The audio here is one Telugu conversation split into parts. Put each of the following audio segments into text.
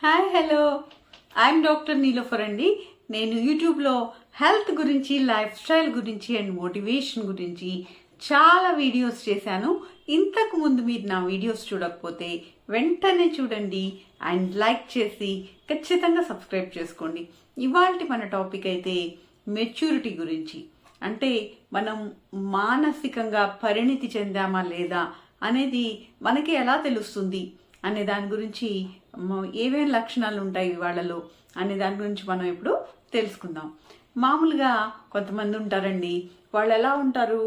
Hi hello I'm doctor Niloufer అండి. నేను యూట్యూబ్లో హెల్త్ గురించి, లైఫ్ స్టైల్ గురించి అండ్ మోటివేషన్ గురించి చాలా వీడియోస్ చేశాను. ఇంతకు ముందు మీరు నా వీడియోస్ చూడకపోతే వెంటనే చూడండి అండ్ లైక్ చేసి ఖచ్చితంగా సబ్స్క్రైబ్ చేసుకోండి. ఇవాల్టి మన టాపిక్ అయితే మెచ్యూరిటీ గురించి, అంటే మనం మానసికంగా పరిణితి చెందామా లేదా అనేది మనకి ఎలా తెలుస్తుంది అనే దాని గురించి, ఏమేమి లక్షణాలు ఉంటాయి వాళ్ళలో అనే దాని గురించి మనం ఇప్పుడు తెలుసుకుందాం. మామూలుగా కొంతమంది ఉంటారండి, వాళ్ళు ఎలా ఉంటారు,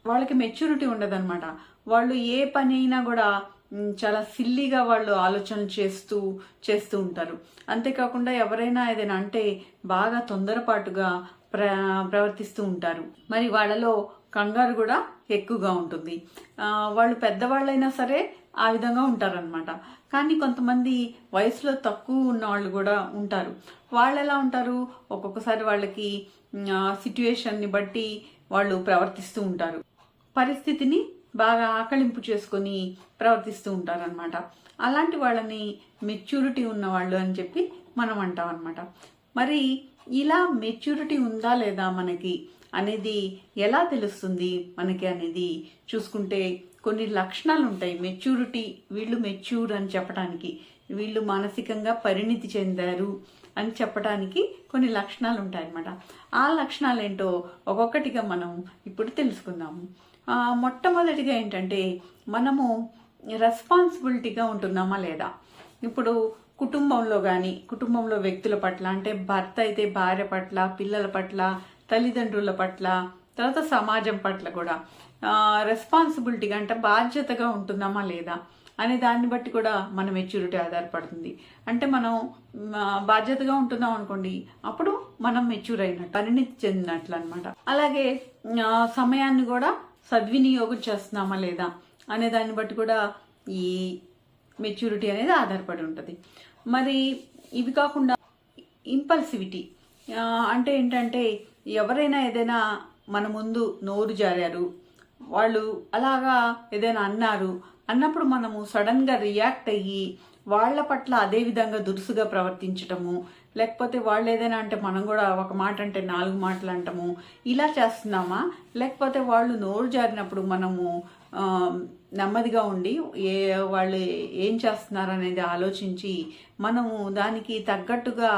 వాళ్ళకి మెచ్యూరిటీ ఉండదన్నమాట. వాళ్ళు ఏ పని అయినా కూడా చాలా సిల్లీగా వాళ్ళు ఆలోచనలు చేస్తూ ఉంటారు. అంతేకాకుండా ఎవరైనా ఏదైనా అంటే బాగా తొందరపాటుగా ప్రవర్తిస్తూ ఉంటారు. మరి వాళ్ళలో కంగారు కూడా ఎక్కువగా ఉంటుంది. వాళ్ళు పెద్దవాళ్ళైనా సరే ఆ విధంగా ఉంటారనమాట. కానీ కొంతమంది వయసులో తక్కువ ఉన్న వాళ్ళు కూడా ఉంటారు. వాళ్ళు ఎలా ఉంటారు, ఒక్కొక్కసారి వాళ్ళకి సిట్యుయేషన్ని బట్టి వాళ్ళు ప్రవర్తిస్తూ ఉంటారు. పరిస్థితిని బాగా ఆకళింపు చేసుకొని ప్రవర్తిస్తూ ఉంటారనమాట. అలాంటి వాళ్ళని మెచ్యూరిటీ ఉన్న వాళ్ళు అని చెప్పి మనం అంటాం అనమాట. మరి ఇలా మెచ్యూరిటీ ఉందా లేదా మనకి అనేది ఎలా తెలుస్తుంది మనకి అనేది చూసుకుంటే కొన్ని లక్షణాలు ఉంటాయి. మెచ్యూరిటీ, వీళ్ళు మెచ్యూర్ అని చెప్పడానికి, వీళ్ళు మానసికంగా పరిణితి చెందారు అని చెప్పడానికి కొన్ని లక్షణాలు ఉంటాయి అన్నమాట. ఆ లక్షణాలు ఏంటో ఒక్కొక్కటిగా మనం ఇప్పుడు తెలుసుకుందాము. మొట్టమొదటిగా ఏంటంటే, మనము రెస్పాన్సిబిలిటీగా ఉంటున్నామా లేదా. ఇప్పుడు కుటుంబంలో కానీ, కుటుంబంలో వ్యక్తుల పట్ల, అంటే భర్త అయితే భార్య పట్ల, పిల్లల పట్ల, తల్లిదండ్రుల పట్ల, తర్వాత సమాజం పట్ల కూడా రెస్పాన్సిబిలిటీగా, అంటే బాధ్యతగా ఉంటున్నామా లేదా అనే దాన్ని బట్టి కూడా మన మెచ్యూరిటీ ఆధారపడుతుంది. అంటే మనం బాధ్యతగా ఉంటున్నాం అనుకోండి, అప్పుడు మనం మెచ్యూర్ అయినట్టు, పరిణితి చెందినట్లు అనమాట. అలాగే సమయాన్ని కూడా సద్వినియోగం చేస్తున్నామా లేదా అనే దాన్ని బట్టి కూడా ఈ మెచ్యూరిటీ అనేది ఆధారపడి ఉంటుంది. మరి ఇవి కాకుండా ఇంపల్సివిటీ అంటే ఏంటంటే, ఎవరైనా ఏదైనా మన ముందు నోరు జారారు, వాళ్ళు అలాగా ఏదైనా అన్నప్పుడు మనము సడన్గా రియాక్ట్ అయ్యి వాళ్ళ పట్ల అదే విధంగా దురుసుగా ప్రవర్తించటము, లేకపోతే వాళ్ళు ఏదైనా అంటే మనం కూడా ఒక మాట అంటే 4 మాటలు అంటాము, ఇలా చేస్తున్నామా, లేకపోతే వాళ్ళు నోరు జారినప్పుడు మనము నెమ్మదిగా ఉండి వాళ్ళు ఏం చేస్తున్నారు అనేది ఆలోచించి మనము దానికి తగ్గట్టుగా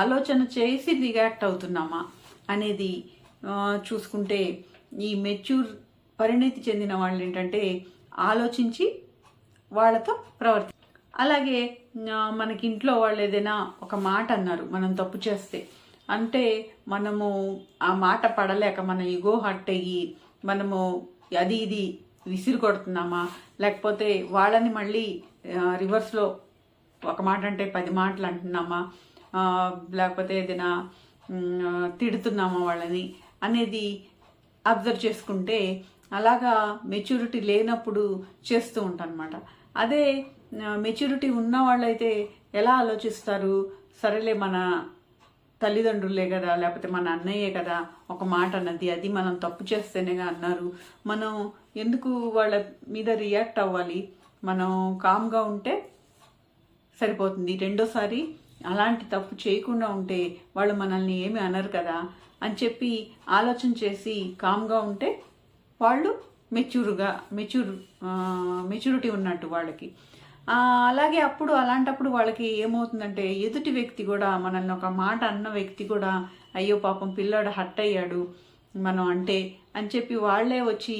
ఆలోచన చేసి రియాక్ట్ అవుతున్నామా అనేది చూసుకుంటే, ఈ మెచ్యూర్ పరిణితి చెందిన వాళ్ళు ఏంటంటే ఆలోచించి వాళ్ళతో అలాగే మనకి ఇంట్లో వాళ్ళు ఏదైనా ఒక మాట అన్నారు, మనం తప్పు చేస్తే, అంటే మనము ఆ మాట పడలేక మన ఈగో హర్ట్ అయ్యి మనము అది ఇది విసిరి కొడుతున్నామా, లేకపోతే వాళ్ళని మళ్ళీ రివర్స్లో ఒక మాట అంటే 10 మాటలు అంటున్నామా, లేకపోతే ఏదైనా తిడుతున్నామా వాళ్ళని అనేది అబ్జర్వ్ చేసుకుంటే, అలాగా మెచ్యూరిటీ లేనప్పుడు చేస్తూ ఉంటాను అనమాట. అదే మెచ్యూరిటీ ఉన్న వాళ్ళైతే ఎలా ఆలోచిస్తారు, సరేలే మన తల్లిదండ్రులే కదా, లేకపోతే మన అన్నయ్యే కదా ఒక మాట అన్నది, అది మనం తప్పు చేస్తేనేగా అన్నారు, మనం ఎందుకు వాళ్ళ మీద రియాక్ట్ అవ్వాలి, మనం కామ్గా ఉంటే సరిపోతుంది, రెండోసారి అలాంటి తప్పు చేయకుండా ఉంటే వాళ్ళు మనల్ని ఏమి అనరు కదా అని చెప్పి ఆలోచన చేసి కామ్గా ఉంటే వాళ్ళు మెచ్యూరిటీ ఉన్నట్టు వాళ్ళకి. అలాగే అలాంటప్పుడు వాళ్ళకి ఏమవుతుందంటే, ఎదుటి వ్యక్తి కూడా, మనల్ని ఒక మాట అన్న వ్యక్తి కూడా, అయ్యో పాపం పిల్లాడు హర్ట్ అయ్యాడు మనం అంటే అని చెప్పి వాళ్ళే వచ్చి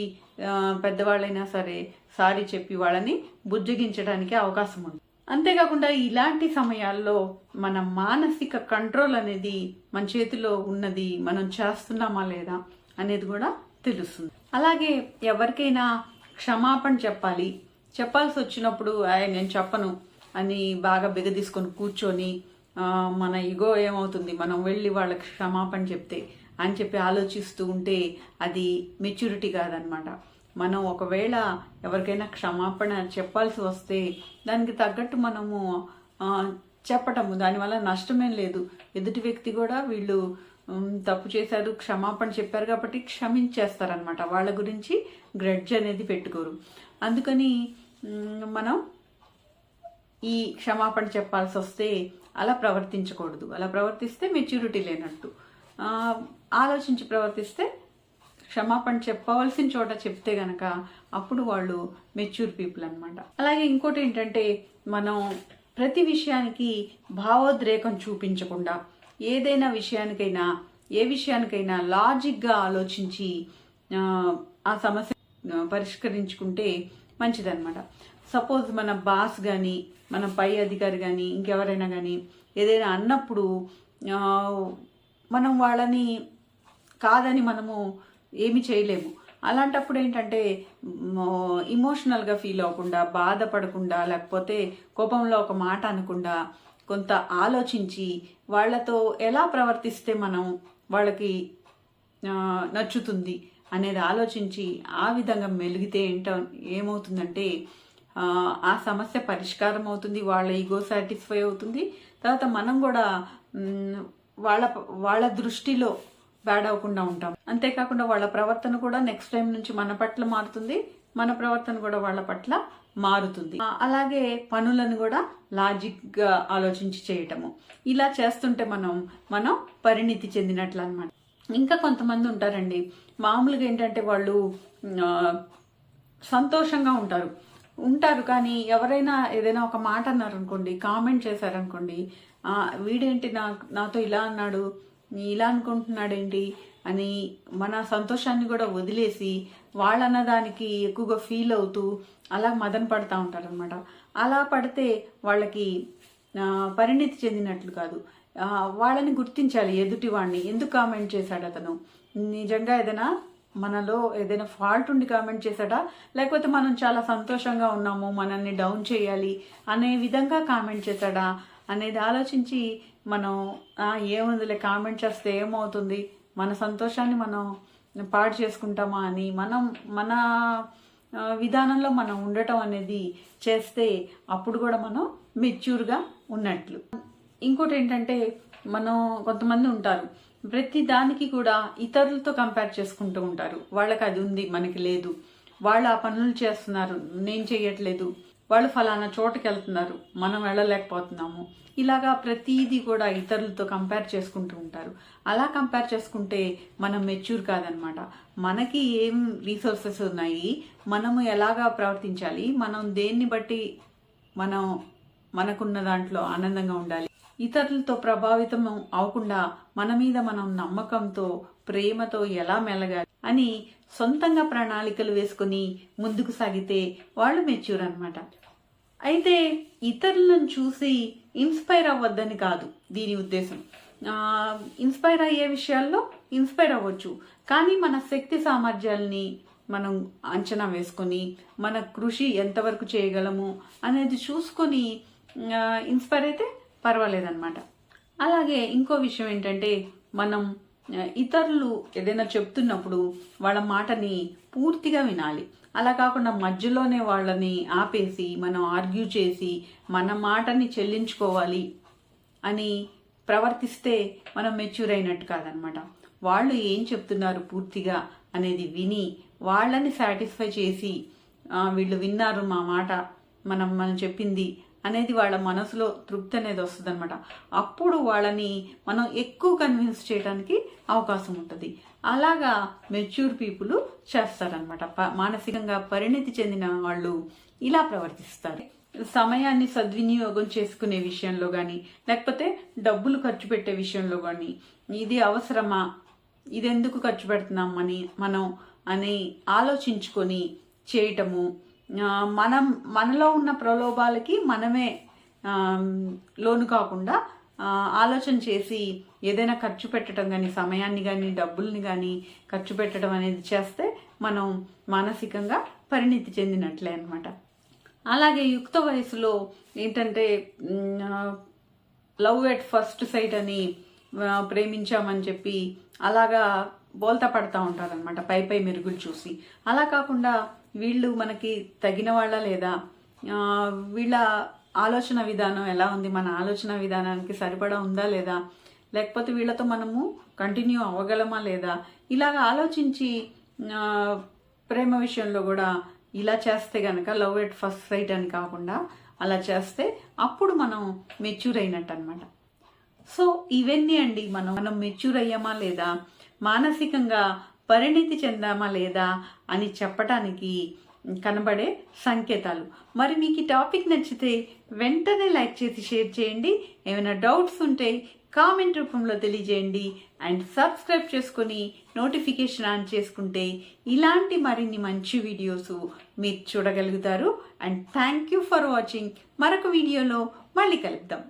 పెద్దవాళ్ళైనా సరే సారీ చెప్పి వాళ్ళని బుజ్జగించడానికి అవకాశం ఉంది. అంతేకాకుండా ఇలాంటి సమయాల్లో మన మానసిక కంట్రోల్ అనేది మన చేతిలో ఉన్నది, మనం చేస్తున్నామా లేదా అనేది కూడా తెలుస్తుంది. అలాగే ఎవరికైనా క్షమాపణ చెప్పాల్సి వచ్చినప్పుడు నేను చెప్పను అని బాగా బిగదీసుకొని కూర్చొని మన ఇగో ఏమవుతుంది, మనం వెళ్ళి వాళ్ళకి క్షమాపణ చెప్తే అని చెప్పి ఆలోచిస్తూ ఉంటే అది మెచ్యూరిటీ కాదనమాట. మనం ఒకవేళ ఎవరికైనా క్షమాపణ చెప్పాల్సి వస్తే దానికి తగ్గట్టు మనము చెప్పటము, దానివల్ల నష్టమేం లేదు. ఎదుటి వ్యక్తి కూడా వీళ్ళు తప్పు చేశారు, క్షమాపణ చెప్పారు కాబట్టి క్షమించేస్తారనమాట. వాళ్ళ గురించి గ్రడ్జ్ అనేది పెట్టుకోరు. అందుకని మనం ఈ క్షమాపణ చెప్పాల్సి వస్తే అలా ప్రవర్తించకూడదు. అలా ప్రవర్తిస్తే మెచ్యూరిటీ లేనట్టు. ఆలోచించి ప్రవర్తిస్తే క్షమాపణ చెప్పవలసిన చోట చెప్తే గనక అప్పుడు వాళ్ళు మెచ్యూర్ పీపుల్ అనమాట. అలాగే ఇంకోటి ఏంటంటే, మనం ప్రతి విషయానికి భావోద్రేకం చూపించకుండా ఏదైనా విషయానికైనా ఏ విషయానికైనా లాజిక్గా ఆలోచించి ఆ సమస్య పరిష్కరించుకుంటే మంచిదన్నమాట. సపోజ్ మన బాస్ కానీ మన పై అధికారి కానీ ఇంకెవరైనా కానీ ఏదైనా అన్నప్పుడు మనం వాళ్ళని కాదని మనము ఏమి చేయలేము. అలాంటప్పుడు ఏంటంటే ఇమోషనల్గా ఫీల్ అవ్వకుండా, బాధపడకుండా, లేకపోతే కోపంలో ఒక మాట అనకుండా కొంత ఆలోచించి వాళ్ళతో ఎలా ప్రవర్తిస్తే మనం వాళ్ళకి నచ్చుతుంది అనేది ఆలోచించి ఆ విధంగా మెలిగితే ఏమవుతుందంటే ఆ సమస్య పరిష్కారం అవుతుంది, వాళ్ళ ఈగో సాటిస్ఫై అవుతుంది. తర్వాత మనం కూడా వాళ్ళ దృష్టిలో బ్యాడ్ అవ్వకుండా ఉంటాం. అంతేకాకుండా వాళ్ళ ప్రవర్తన కూడా నెక్స్ట్ టైం నుంచి మన పట్ల మారుతుంది, మన ప్రవర్తన కూడా వాళ్ళ పట్ల మారుతుంది. అలాగే పనులను కూడా లాజిక్గా ఆలోచించి చేయటము, ఇలా చేస్తుంటే మనం పరిణితి చెందినట్లు అనమాట. ఇంకా కొంతమంది ఉంటారండి, మామూలుగా ఏంటంటే వాళ్ళు సంతోషంగా ఉంటారు కానీ ఎవరైనా ఏదైనా ఒక మాట అన్నారనుకోండి, కామెంట్ చేశారనుకోండి, వీడేంటి నాతో ఇలా అన్నాడు, ఇలా అనుకుంటున్నాడేంటి అని మన సంతోషాన్ని కూడా వదిలేసి వాళ్ళన్న దానికి ఎక్కువగా ఫీల్ అవుతూ అలా మదన పడుతూ ఉంటారనమాట. అలా పడితే వాళ్ళకి పరిణితి చెందినట్లు కాదు. వాళ్ళని గుర్తించాలి, ఎదుటి వాడిని ఎందుకు కామెంట్ చేశాడు అతను, నిజంగా ఏదైనా మనలో ఏదైనా ఫాల్ట్ ఉండి కామెంట్ చేశాడా, లేకపోతే మనం చాలా సంతోషంగా ఉన్నాము మనల్ని డౌన్ చేయాలి అనే విధంగా కామెంట్ చేశాడా అనేది ఆలోచించి మనం ఏముందిలే కామెంట్ చేస్తే ఏమవుతుంది, మన సంతోషాన్ని మనం పాడు చేసుకుంటామా అని మన విధానంలో మనం ఉండటం అనేది చేస్తే అప్పుడు కూడా మనం మెచ్యూర్గా ఉన్నట్లు. ఇంకోటి ఏంటంటే, కొంతమంది ఉంటారు ప్రతి దానికి కూడా ఇతరులతో కంపేర్ చేసుకుంటూ ఉంటారు. వాళ్ళకి అది ఉంది మనకి లేదు, వాళ్ళు ఆ పనులు చేస్తున్నారు నేను చేయట్లేదు, వాళ్ళు ఫలానా చోటుకి వెళ్తున్నారు మనం వెళ్ళలేకపోతున్నాము, ఇలాగా ప్రతిదీ కూడా ఇతరులతో కంపేర్ చేసుకుంటూ ఉంటారు. అలా కంపేర్ చేసుకుంటే మనం మెచ్యూర్ కాదనమాట. మనకి ఏం రీసోర్సెస్ ఉన్నాయి, మనము ఎలాగా ప్రవర్తించాలి, మనం దేన్ని బట్టి మనకున్న దాంట్లో ఆనందంగా ఉండాలి, ఇతరులతో ప్రభావితం అవకుండా మన మీద మనం నమ్మకంతో ప్రేమతో ఎలా మెలగాలి అని సొంతంగా ప్రణాళికలు వేసుకుని ముందుకు సాగితే వాళ్ళు మెచ్యూర్ అనమాట. అయితే ఇతరులను చూసి ఇన్స్పైర్ అవ్వద్దని కాదు దీని ఉద్దేశం. ఇన్స్పైర్ అయ్యే విషయాల్లో ఇన్స్పైర్ అవ్వచ్చు, కానీ మన శక్తి సామర్థ్యాలని మనం అంచనా వేసుకొని మన కృషి ఎంతవరకు చేయగలము అనేది చూసుకొని ఇన్స్పైర్ అయితే పర్వాలేదన్నమాట. అలాగే ఇంకో విషయం ఏంటంటే, మనం ఇతరులు ఏదైనా చెప్తున్నప్పుడు వాళ్ళ మాటని పూర్తిగా వినాలి. అలా కాకుండా మధ్యలోనే వాళ్ళని ఆపేసి మనం ఆర్గ్యూ చేసి మన మాటని చెల్లించుకోవాలి అని ప్రవర్తిస్తే మనం మెచ్యూర్ అయినట్టు కాదనమాట. వాళ్ళు ఏం చెప్తున్నారు పూర్తిగా అనేది విని వాళ్ళని సాటిస్ఫై చేసి వీళ్ళు విన్నారు మా మాట, మనం చెప్పింది అనేది వాళ్ళ మనసులో తృప్తి అనేది వస్తుంది అనమాట. అప్పుడు వాళ్ళని మనం ఎక్కువ కన్విన్స్ చేయడానికి అవకాశం ఉంటుంది. అలాగా మెచ్యూర్ పీపుల్ చేస్తారనమాట. మానసికంగా పరిణితి చెందిన వాళ్ళు ఇలా ప్రవర్తిస్తారు. సమయాన్ని సద్వినియోగం చేసుకునే విషయంలో కానీ, లేకపోతే డబ్బులు ఖర్చు పెట్టే విషయంలో కానీ, ఇది అవసరమా, ఇది ఎందుకు ఖర్చు పెడుతున్నామని అని ఆలోచించుకొని చేయటము, మనలో ఉన్న ప్రలోభాలకి మనమే లోను కాకుండా ఆలోచన చేసి ఏదైనా ఖర్చు పెట్టడం కానీ, సమయాన్ని కానీ డబ్బుల్ని కానీ ఖర్చు పెట్టడం అనేది చేస్తే మనం మానసికంగా పరిణితి చెందినట్లే అనమాట. అలాగే యుక్త వయసులో ఏంటంటే లవ్ ఎట్ ఫస్ట్ సైట్ అని ప్రేమించామని చెప్పి అలాగా బోల్తా పడతా ఉంటారనమాట పై మెరుగులు చూసి. అలా కాకుండా వీళ్ళు మనకి తగిన వాళ్ళ లేదా, వీళ్ళ ఆలోచన విధానం ఎలా ఉంది, మన ఆలోచన విధానానికి సరిపడా ఉందా లేదా, లేకపోతే వీళ్ళతో మనము కంటిన్యూ అవ్వగలమా లేదా, ఇలాగ ఆలోచించి ప్రేమ విషయంలో కూడా ఇలా చేస్తే గనక లవ్ ఎట్ ఫస్ట్ సైట్ అని కాకుండా అలా చేస్తే అప్పుడు మనం మెచ్యూర్ అయినట్టు అనమాట. సో ఇవన్నీ అండి మనం మెచ్యూర్ అయ్యామా లేదా, మానసికంగా పరిణితి చెందామా లేదా అని చెప్పటానికి కనబడే సంకేతాలు. మరి మీకు ఈ టాపిక్ నచ్చితే వెంటనే లైక్ చేసి షేర్ చేయండి. ఏమైనా డౌట్స్ ఉంటే కామెంట్ రూపంలో తెలియజేయండి. అండ్ సబ్స్క్రైబ్ చేసుకొని నోటిఫికేషన్ ఆన్ చేసుకుంటే ఇలాంటి మరిన్ని మంచి వీడియోస్ మీరు చూడగలుగుతారు. And thank you for watching. మరొక వీడియోలో మళ్ళీ కలుద్దాం.